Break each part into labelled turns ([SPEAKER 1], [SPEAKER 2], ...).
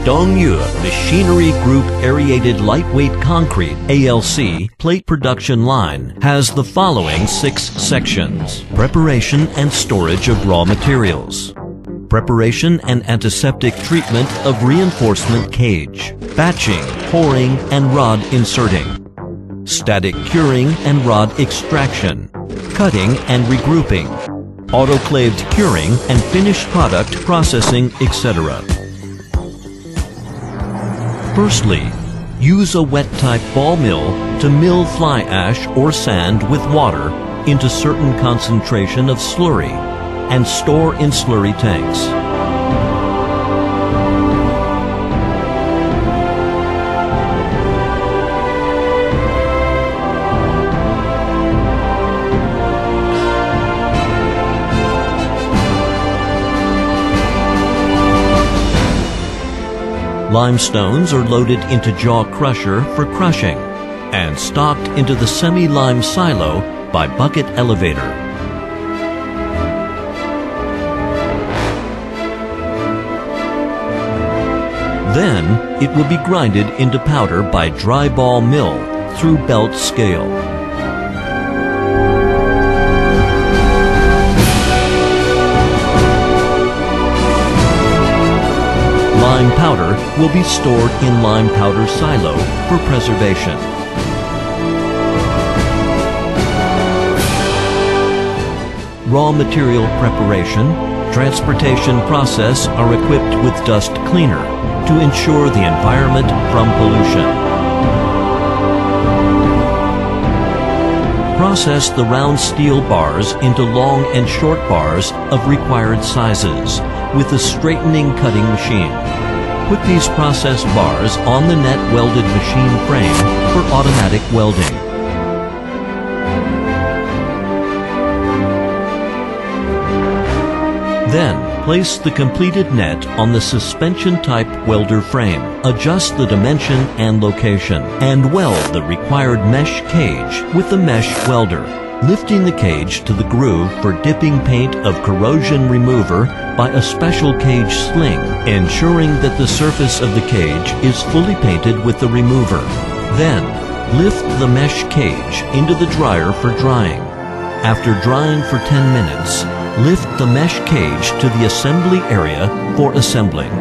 [SPEAKER 1] Dongyu Machinery Group Aerated Lightweight Concrete ALC plate production line has the following 6 sections: preparation and storage of raw materials, preparation and antiseptic treatment of reinforcement cage, batching, pouring and rod inserting, static curing and rod extraction, cutting and regrouping, autoclaved curing and finished product processing, etc. Firstly, use a wet-type ball mill to mill fly ash or sand with water into certain concentration of slurry and store in slurry tanks. Limestones are loaded into jaw crusher for crushing and stocked into the semi-lime silo by bucket elevator. Then it will be grinded into powder by dry ball mill through belt scale. Lime powder will be stored in lime powder silo for preservation. Raw material preparation, transportation process are equipped with dust cleaner to ensure the environment from pollution. Process the round steel bars into long and short bars of required sizes with a straightening cutting machine. Put these processed bars on the net welded machine frame for automatic welding. Then, place the completed net on the suspension-type welder frame. Adjust the dimension and location, and weld the required mesh cage with the mesh welder, lifting the cage to the groove for dipping paint of corrosion remover by a special cage sling, ensuring that the surface of the cage is fully painted with the remover. Then, lift the mesh cage into the dryer for drying. After drying for 10 minutes, lift the mesh cage to the assembly area for assembling.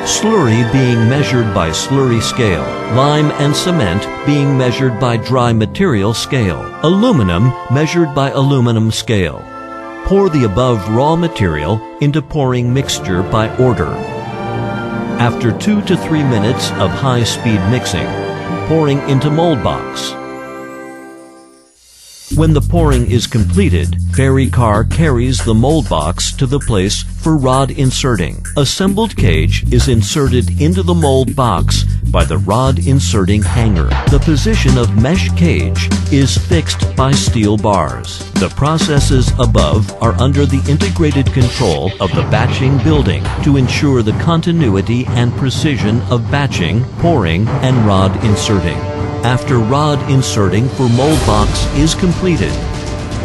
[SPEAKER 1] Slurry being measured by slurry scale, lime and cement being measured by dry material scale, aluminum measured by aluminum scale. Pour the above raw material into pouring mixture by order. After 2 to 3 minutes of high-speed mixing, pouring into mold box. When the pouring is completed, ferry car carries the mold box to the place for rod inserting. Assembled cage is inserted into the mold box by the rod inserting hanger. The position of mesh cage is fixed by steel bars. The processes above are under the integrated control of the batching building to ensure the continuity and precision of batching, pouring, and rod inserting. After rod inserting for mold box is completed,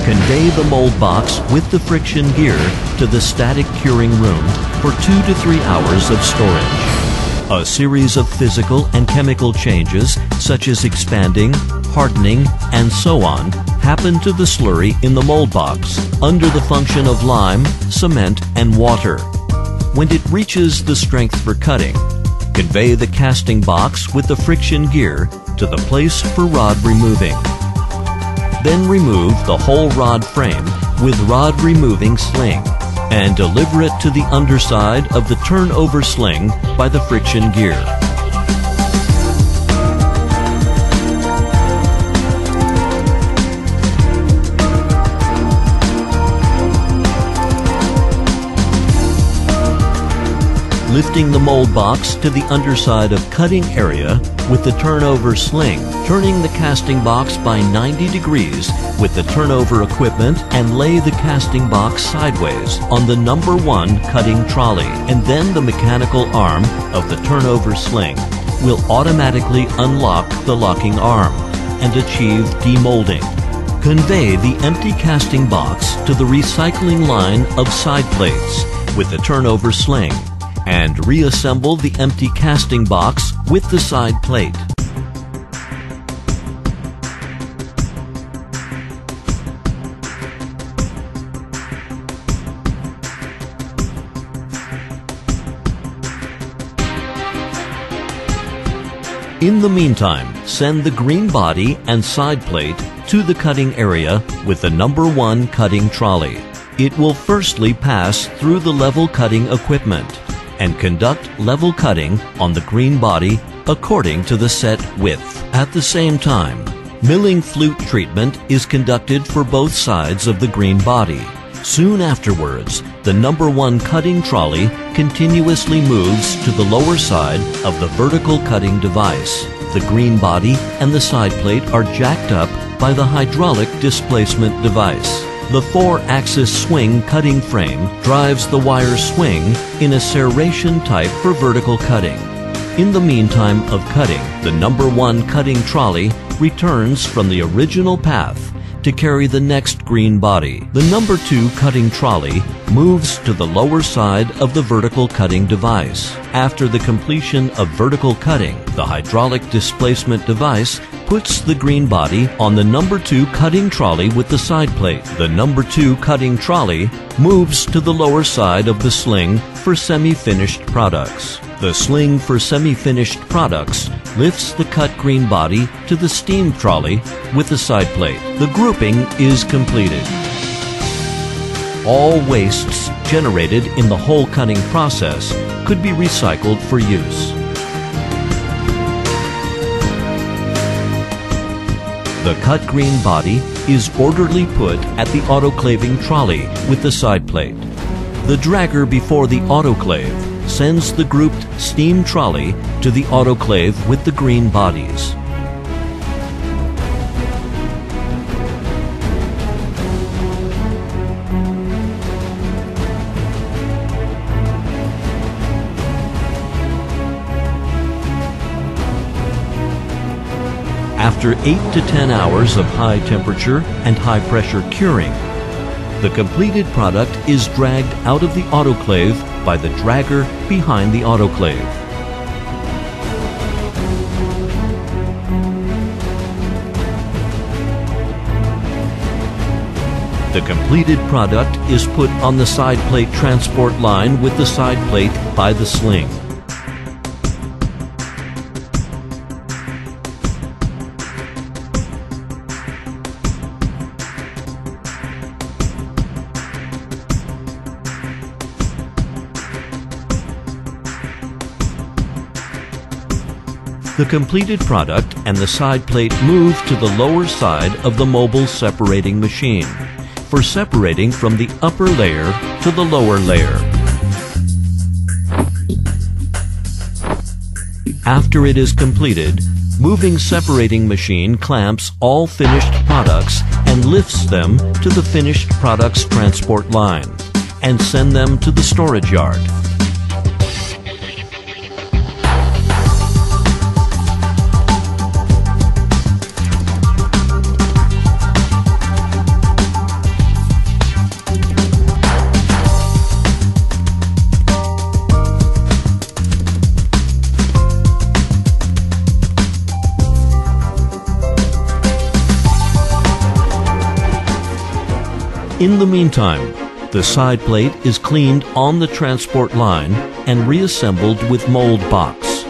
[SPEAKER 1] convey the mold box with the friction gear to the static curing room for 2 to 3 hours of storage. A series of physical and chemical changes, such as expanding, hardening, and so on, happen to the slurry in the mold box under the function of lime, cement, and water. When it reaches the strength for cutting, convey the casting box with the friction gear to the place for rod removing. Then remove the whole rod frame with rod removing sling and deliver it to the underside of the turnover sling by the friction gear. Lifting the mold box to the underside of cutting area with the turnover sling, turning the casting box by 90 degrees with the turnover equipment, and lay the casting box sideways on the number 1 cutting trolley, and then the mechanical arm of the turnover sling will automatically unlock the locking arm and achieve demolding. Convey the empty casting box to the recycling line of side plates with the turnover sling and reassemble the empty casting box with the side plate. In the meantime, send the green body and side plate to the cutting area with the number 1 cutting trolley. It will firstly pass through the level cutting equipment and conduct level cutting on the green body according to the set width. At the same time, milling flute treatment is conducted for both sides of the green body. Soon afterwards, the number 1 cutting trolley continuously moves to the lower side of the vertical cutting device. The green body and the side plate are jacked up by the hydraulic displacement device. The 4-axis swing cutting frame drives the wire swing in a serration type for vertical cutting. In the meantime of cutting, the number 1 cutting trolley returns from the original path to carry the next green body. The number 2 cutting trolley moves to the lower side of the vertical cutting device. After the completion of vertical cutting, the hydraulic displacement device puts the green body on the number 2 cutting trolley with the side plate. The number 2 cutting trolley moves to the lower side of the sling for semi-finished products. The sling for semi-finished products lifts the cut green body to the steam trolley with the side plate. The grouping is completed. All wastes generated in the whole cutting process could be recycled for use. The cut green body is orderly put at the autoclaving trolley with the side plate. The dragger before the autoclave sends the grouped steam trolley to the autoclave with the green bodies. After 8 to 10 hours of high temperature and high pressure curing, the completed product is dragged out of the autoclave by the dragger behind the autoclave. The completed product is put on the side plate transport line with the side plate by the sling. The completed product and the side plate move to the lower side of the mobile separating machine for separating from the upper layer to the lower layer. After it is completed, moving separating machine clamps all finished products and lifts them to the finished products transport line and send them to the storage yard. In the meantime, the side plate is cleaned on the transport line and reassembled with mold box.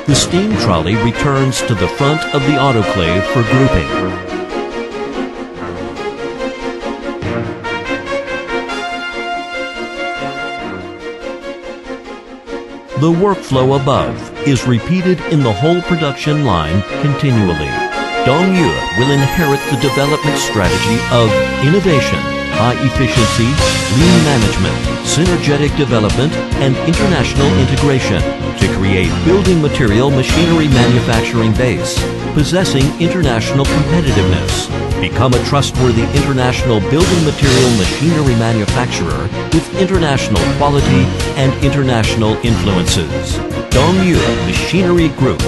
[SPEAKER 1] The steam trolley returns to the front of the autoclave for grouping. The workflow above is repeated in the whole production line continually. Dongyu will inherit the development strategy of innovation, high efficiency, lean management, synergetic development, and international integration to create building material machinery manufacturing base, possessing international competitiveness. Become a trustworthy international building material machinery manufacturer with international quality and international influences. Dongyu Machinery Group.